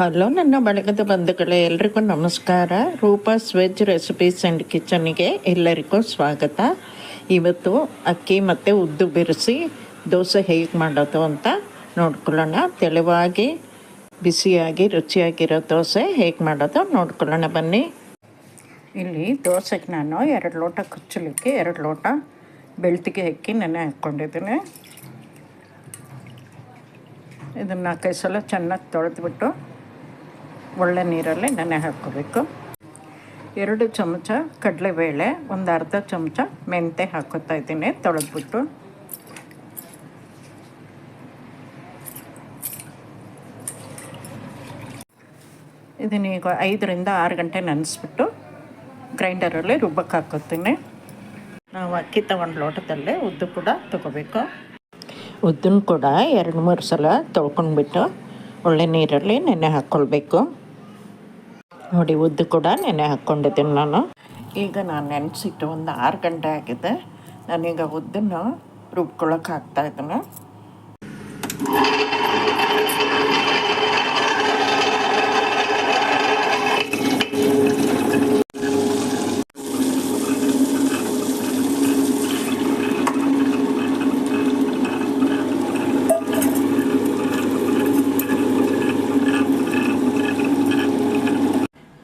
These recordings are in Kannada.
ಹಲೋ ನನ್ನ ಬಳಗದ ಬಂಧುಗಳೇ, ಎಲ್ರಿಗೂ ನಮಸ್ಕಾರ. ರೂಪಾಸ್ ವೆಜ್ ರೆಸಿಪೀಸ್ ಆ್ಯಂಡ್ ಕಿಚನ್ನಿಗೆ ಎಲ್ಲರಿಗೂ ಸ್ವಾಗತ. ಇವತ್ತು ಅಕ್ಕಿ ಮತ್ತು ಉದ್ದು ಬೆರೆಸಿ ದೋಸೆ ಹೇಗೆ ಮಾಡೋದು ಅಂತ ನೋಡ್ಕೊಳ್ಳೋಣ. ತೆಳುವಾಗಿ ಬಿಸಿಯಾಗಿ ರುಚಿಯಾಗಿರೋ ದೋಸೆ ಹೇಗೆ ಮಾಡೋದು ನೋಡ್ಕೊಳ್ಳೋಣ ಬನ್ನಿ. ಇಲ್ಲಿ ದೋಸೆಗೆ ನಾನು 2 ಲೋಟ ಕುಚ್ಚಲಿಕ್ಕೆ 2 ಲೋಟ ಬೆಳ್ತಿಗೆ ಅಕ್ಕಿ ನೆನೆ ಹಾಕ್ಕೊಂಡಿದ್ದೀನಿ. ಇದನ್ನು 4-5 ಸಲ ಚೆನ್ನಾಗಿ ತೊಳೆದ್ಬಿಟ್ಟು ಒಳ್ಳೆ ನೀರಲ್ಲಿ ನೆನೆ ಹಾಕ್ಕೋಬೇಕು. 2 ಚಮಚ ಕಡಲೆಬೇಳೆ, ಒಂದು ಅರ್ಧ ಚಮಚ ಮೆಂತೆ ಹಾಕೋತಾ ಇದ್ದೀನಿ ತೊಳೆದ್ಬಿಟ್ಟು. ಇದನ್ನೀಗ 5ರಿಂದ 6 ಗಂಟೆ ನೆನೆಸ್ಬಿಟ್ಟು ಗ್ರೈಂಡರಲ್ಲಿ ರುಬ್ಬಕ್ಕೆ ಹಾಕೋತೀನಿ. ನಾವು ಅಕ್ಕಿ ತಗೊಂಡು ಲೋಟದಲ್ಲೇ ಉದ್ದು ಕೂಡ ತೊಗೋಬೇಕು. ಉದ್ದನ್ನು ಕೂಡ 2-3 ಸಲ ತೊಳ್ಕೊಂಡ್ಬಿಟ್ಟು ಒಳ್ಳೆ ನೀರಲ್ಲಿ ನೆನೆ ಹಾಕ್ಕೊಳ್ಬೇಕು. ನೋಡಿ, ಉದ್ದು ಕೂಡ ನೆನೆ ಹಾಕ್ಕೊಂಡಿದ್ದೀನಿ ನಾನು. ಈಗ ನಾನು ನೆನೆಸಿಟ್ಟು ಒಂದು 6 ಗಂಟೆ ಆಗಿದೆ. ನಾನೀಗ ಉದ್ದನ್ನು ರುಬ್ಕೊಳ್ಳೋಕೆ ಹಾಕ್ತಾಯಿದ್ದೀನಿ.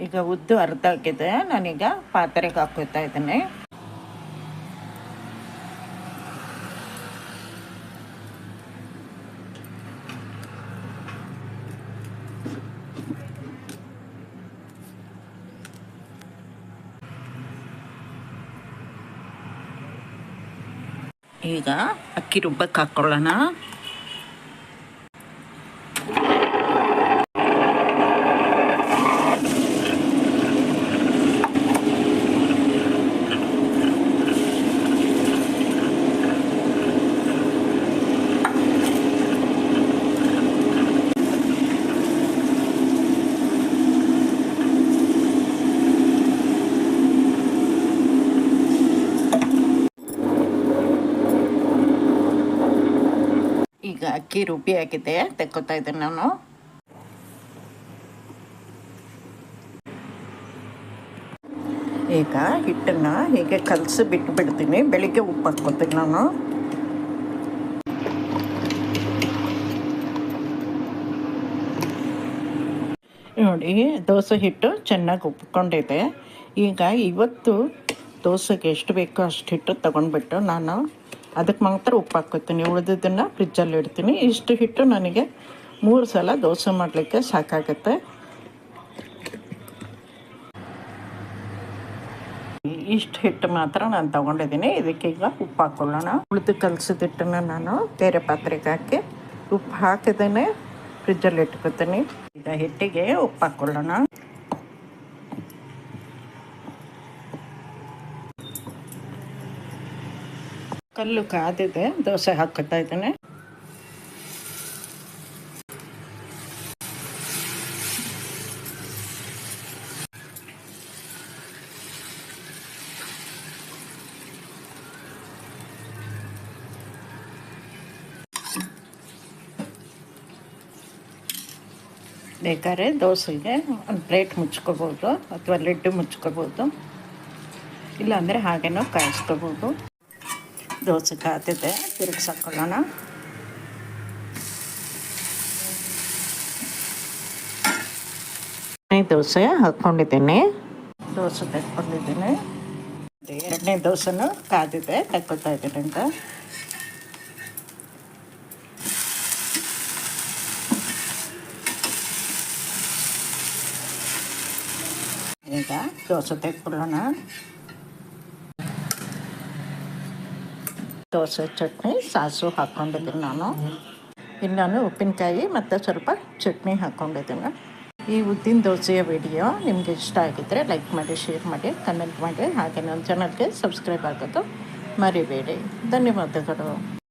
ಈಗ ಉದ್ದು ಅರ್ಧ ಆಗಿದೆ. ನಾನೀಗ ಪಾತ್ರೆಗೆ ಹಾಕೋತಾ ಇದ್ದೀನಿ. ಈಗ ಅಕ್ಕಿ ರುಬ್ಬಕ್ಕೆ ಹಾಕ್ಕೊಳ್ಳೋಣ. ಈಗ ಅಕ್ಕಿ ರುಬ್ಬಿ ಆಗಿದೆ, ತೆಕ್ಕೋತಾ ಇದ್ದೀನಿ ನಾನು. ಈಗ ಹಿಟ್ಟನ್ನು ಹೀಗೆ ಕಲಸಿ ಬಿಡ್ತೀನಿ. ಬೆಳಿಗ್ಗೆ ಉಪ್ಪು ಹಾಕ್ಕೊತೀನಿ ನಾನು. ನೋಡಿ, ದೋಸೆ ಹಿಟ್ಟು ಚೆನ್ನಾಗಿ ಉಪ್ಕೊಂಡಿದೆ. ಈಗ ಇವತ್ತು ದೋಸೆಗೆ ಎಷ್ಟು ಬೇಕೋ ಅಷ್ಟು ಹಿಟ್ಟು ತೊಗೊಂಡ್ಬಿಟ್ಟು ನಾನು ಅದಕ್ಕೆ ಮಾತ್ರ ಉಪ್ಪು ಹಾಕ್ಕೊತೀನಿ. ಉಳಿದಿದ್ದನ್ನು ಫ್ರಿಜ್ಜಲ್ಲಿ ಇಡ್ತೀನಿ. ಇಷ್ಟು ಹಿಟ್ಟು ನನಗೆ 3 ಸಲ ದೋಸೆ ಮಾಡಲಿಕ್ಕೆ ಸಾಕಾಗುತ್ತೆ. ಇಷ್ಟು ಹಿಟ್ಟು ಮಾತ್ರ ನಾನು ತೊಗೊಂಡಿದ್ದೀನಿ. ಇದಕ್ಕೀಗ ಉಪ್ಪು ಹಾಕ್ಕೊಳ್ಳೋಣ. ಉಳಿದು ಕಲಸಿದ ಹಿಟ್ಟನ್ನು ನಾನು ಬೇರೆ ಪಾತ್ರೆಗೆ ಹಾಕಿ ಉಪ್ಪು ಹಾಕಿದ್ದೇನೆ ಫ್ರಿಜ್ಜಲ್ಲಿ ಇಟ್ಕೊತೀನಿ. ಈಗ ಹಿಟ್ಟಿಗೆ ಉಪ್ಪು ಹಾಕ್ಕೊಳ್ಳೋಣ. ಕಲ್ಲು ಕಾದಿದೆ, ದೋಸೆ ಹಾಕ್ಕೊತಾ ಇದ್ದೇನೆ. ಬೇಕಾದ್ರೆ ದೋಸೆಗೆ ಒಂದು ಪ್ಲೇಟ್ ಮುಚ್ಕೋಬೋದು ಅಥವಾ ಲಿಡ್ ಮುಚ್ಕೋಬೋದು, ಇಲ್ಲಾಂದರೆ ಹಾಗೇನೋ ಕಾಯಿಸ್ಕೋಬೋದು. ದೋಸೆ ಕಾದಿದೆ, ತಿರುಗಿಸಾಕೊಳ್ಳೋಣ. ದೋಸೆ ಹಾಕ್ಕೊಂಡಿದ್ದೀನಿ. ದೋಸೆ ತೆಕ್ಕೊಂಡಿದ್ದೀನಿ. 2ನೇ ದೋಸೆನೂ ಕಾದಿದೆ, ತೆಕ್ಕೊತಾ ಇದ್ದೀನಿ ಅಂತ. ಈಗ ದೋಸೆ ತೆಕ್ಕೊಳ್ಳೋಣ. ದೋಸೆ ಚಟ್ನಿ ಸಾಸು ಹಾಕ್ಕೊಂಡಿದ್ದೀನಿ ನಾನು. ಇಲ್ಲಿ ನಾನು ಉಪ್ಪಿನಕಾಯಿ ಮತ್ತು ಸ್ವಲ್ಪ ಚಟ್ನಿ ಹಾಕ್ಕೊಂಡಿದ್ದೀನಿ. ಈ ಉದ್ದಿನ ದೋಸೆಯ ವಿಡಿಯೋ ನಿಮಗೆ ಇಷ್ಟ ಆಗಿದ್ದರೆ ಲೈಕ್ ಮಾಡಿ, ಶೇರ್ ಮಾಡಿ, ಕಮೆಂಟ್ ಮಾಡಿ. ಹಾಗೆ ನನ್ನ ಚಾನಲ್ಗೆ ಸಬ್ಸ್ಕ್ರೈಬ್ ಆಗೋದು ಮರಿಬೇಡಿ. ಧನ್ಯವಾದಗಳು.